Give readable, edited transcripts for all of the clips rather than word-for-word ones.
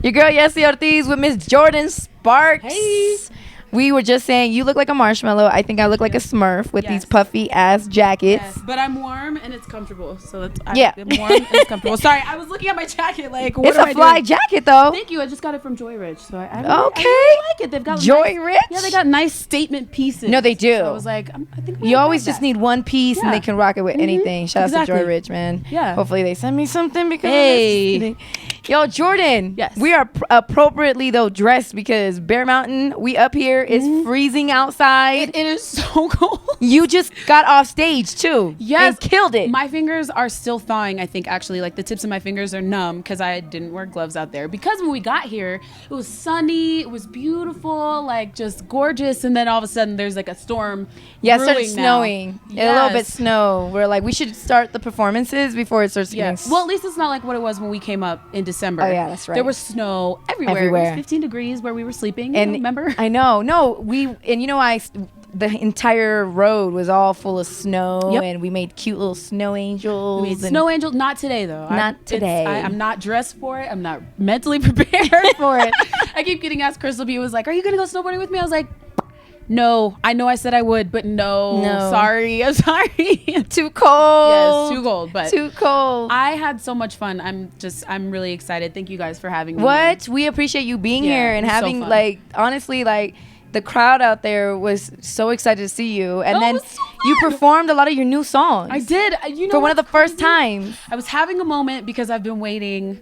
Your girl Yessie Ortiz with Miss Jordin Sparks. Hey. We were just saying you look like a marshmallow. I think I look like a Smurf with these puffy ass jackets. Yes, but I'm warm and it's comfortable. So that's Yeah. I'm warm and it's comfortable. Sorry, I was looking at my jacket like what It's am a I fly doing? jacket though. Thank you. I just got it from Joy Rich. So I Okay. really like it. They've got Joy nice, Rich? Yeah, they got nice statement pieces. No, they do. So I was like, I think You always just need one piece and Yeah. they can rock it with anything. Shout out to Exactly. Joy Rich, man. Yeah. Hopefully they send me something because Hey. Yo, Jordan. Yes. We are appropriately though dressed because Bear Mountain, we up here is freezing outside. It is so cold. You just got off stage too. Yes. And killed it. My fingers are still thawing, I think, actually. Like, the tips of my fingers are numb because I didn't wear gloves out there. Because when we got here, it was sunny, it was beautiful, like, just gorgeous. And then all of a sudden, there's, like, a storm Yeah, it started brewing now. snowing. A little bit Yes. snow. We're like, we should start the performances before it starts getting Well, at least it's not like what it was when we came up in December. Oh, yeah, that's right. There was snow everywhere. It Everywhere. was 15 degrees where we were sleeping. And remember? I know. No, the entire road was all full of snow, Yep. and we made cute little snow angels. We made and snow angel. Not today, though. Not today. I'm not dressed for it. I'm not mentally prepared for it. I keep getting asked. Crystal B was like, "Are you gonna go snowboarding with me?" I was like, "No. I know I said I would, but no. Sorry. I'm sorry. Too cold. Yes, too cold. But Too cold. I had so much fun. I'm really excited. Thank you guys for having me. What? We appreciate you being Yeah, here and it was so having fun. honestly the crowd out there was so excited to see you, and Oh, then it was so you fun. performed a lot of your new songs. I did. You know, for one of the what's first crazy? times. I was having a moment because I've been waiting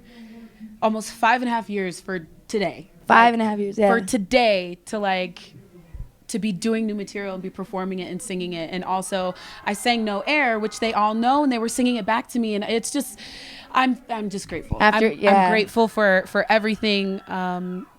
almost 5.5 years for today. 5.5 years. Yeah. For today to be doing new material and be performing it and singing it. And also I sang No Air, which they all know, and they were singing it back to me, and it's just I'm just grateful. I'm grateful for everything.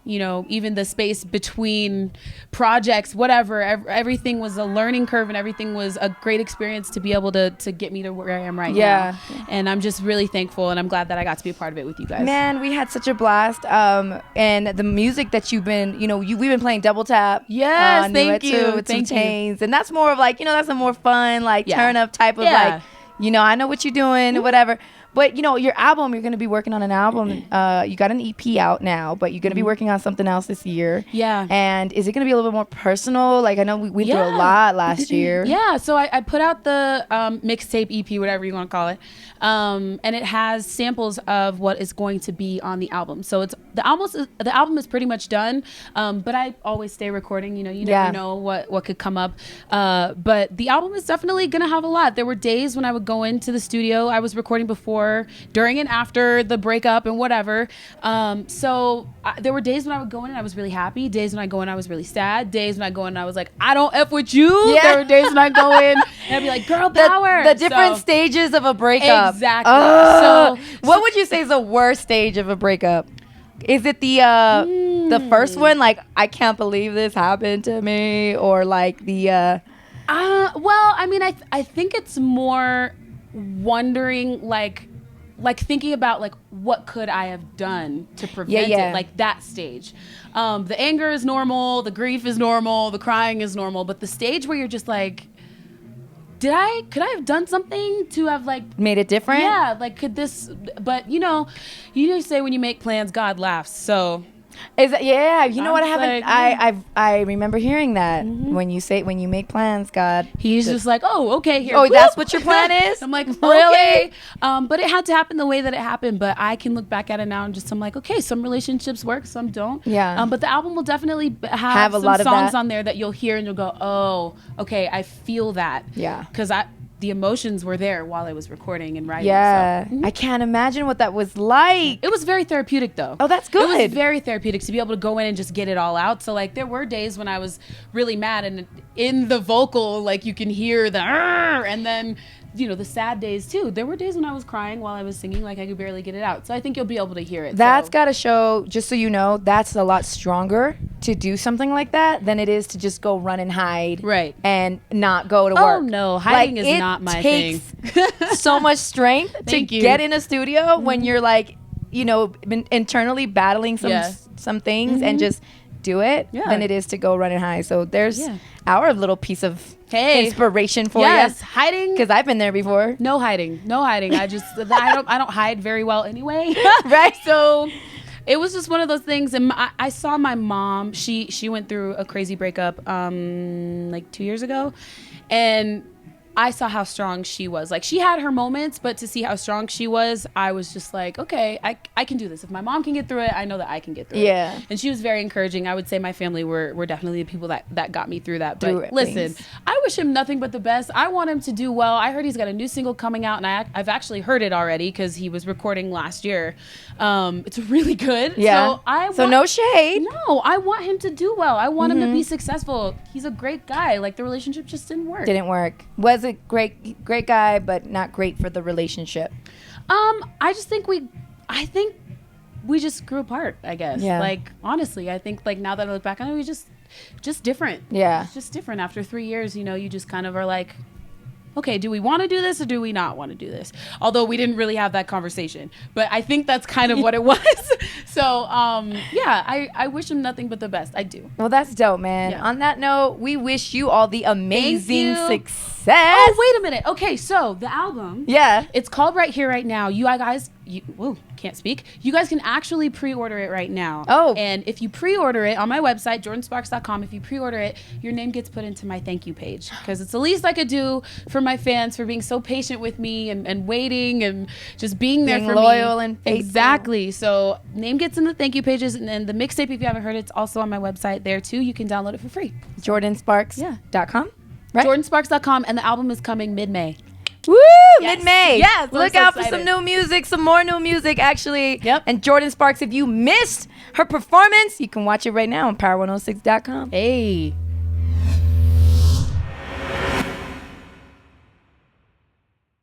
Even the space between projects, whatever, everything was a learning curve, and everything was a great experience to be able to get me to where I am right now. And I'm just really thankful, and I'm glad that I got to be a part of it with you guys. Man, we had such a blast. And the music that you've been, we've been playing Double Tap. Yes, thank you. With Thank some you. Chains. And that's more of that's a more fun, turn up type of Yeah. I know what you're doing, whatever. But your album, you're gonna be working on an album. You got an EP out now, but you're gonna be working on something else this year. Yeah. And is it gonna be a little bit more personal? Like I know we went through a lot last year. Yeah. So I put out the mixtape EP, whatever you want to call it, and it has samples of what is going to be on the album. So the album is pretty much done, but I always stay recording. You never know what could come up. But the album is definitely gonna have a lot. There were days when I would go into the studio. I was recording before, during, and after the breakup and whatever. There were days when I would go in and I was really happy. Days when I go in I was really sad. Days when I go in and I was like, I don't F with you. Yeah. There were days when I go in and I'd be like, girl power. The different stages of a breakup. Exactly. What would you say is the worst stage of a breakup? Is it the first one, like I can't believe this happened to me, or like the well, I mean, I think it's more wondering, like thinking about like what could I have done to prevent it, like that stage. The anger is normal, the grief is normal, the crying is normal, but the stage where you're just like, could I have done something to have like made it different? Yeah, like could this? But you say when you make plans, God laughs. So. Is that, you know what? I haven't. Like, I remember hearing that when you make plans, God. He's just like, oh, okay, here. Oh, that's what your plan is? I'm like, Okay. really? But it had to happen the way that it happened. But I can look back at it now and I'm like, okay, some relationships work, some don't. Yeah. But the album will definitely have a some lot of songs that. on there that you'll hear and you'll go, oh, okay, I feel that. Yeah. Because the emotions were there while I was recording and writing. Yeah. So. I can't imagine what that was like. It was very therapeutic, though. Oh, that's good. It was very therapeutic to be able to go in and just get it all out. So, like, there were days when I was really mad, and in the vocal, like, you can hear the, "Arr!" And then, the sad days, too. There were days when I was crying while I was singing, like, I could barely get it out. So I think you'll be able to hear it. That's got to show, just so you know, that's a lot stronger to do something like that than it is to just go run and hide. Right. And not go to Oh, work. no. Hiding is not my thing. It takes so much strength to Thank you. get in a studio when you're like, been internally battling some things and just do it than it is to go run and hide. So there's our little piece of inspiration for you. Hiding. Because I've been there before. No hiding. I don't hide very well anyway. Right. So it was just one of those things. And I saw my mom. She went through a crazy breakup like 2 years ago, and I saw how strong she was. Like, she had her moments, but to see how strong she was, I was just like, okay, I can do this. If my mom can get through it, I know that I can get through it. And she was very encouraging. I would say my family were definitely the people that got me through that. But listen, I wish him nothing but the best. I want him to do well. I heard he's got a new single coming out, and I've actually heard it already because he was recording last year. It's really good. Yeah. So no shade. No, I want him to do well. I want him to be successful. He's a great guy. Like, the relationship just didn't work. Was a great guy, but not great for the relationship. I think we just grew apart, I guess. Yeah. Like, honestly, I think, like, now that I look back on it, we just different. Yeah. It's just different. After 3 years, you know, you just kind of are like, okay, do we want to do this or do we not want to do this? Although we didn't really have that conversation, but I think that's kind of what it was. So, yeah, I wish him nothing but the best. I do. Well, that's dope, man. Yeah. On that note, we wish you all the amazing success. Oh, wait a minute. Okay, so the album. Yeah. It's called Right Here, Right Now. You guys, can't speak. You guys can actually pre-order it right now. Oh. And if you pre-order it on my website, jordinsparks.com, if you pre-order it, your name gets put into my thank you page. Because it's the least I could do for my fans for being so patient with me and waiting and just being there for me. Loyal and faithful. Exactly. So name gets in the thank you pages. And the mixtape, if you haven't heard it, it's also on my website there too. You can download it for free. JordinSparks.com. Right? JordinSparks.com. And the album is coming mid-May. Woo! Yes. Mid-May. Yes. Look out for some new music, some more new music, actually. Yep. And Jordin Sparks, if you missed her performance, you can watch it right now on power106.com. Hey.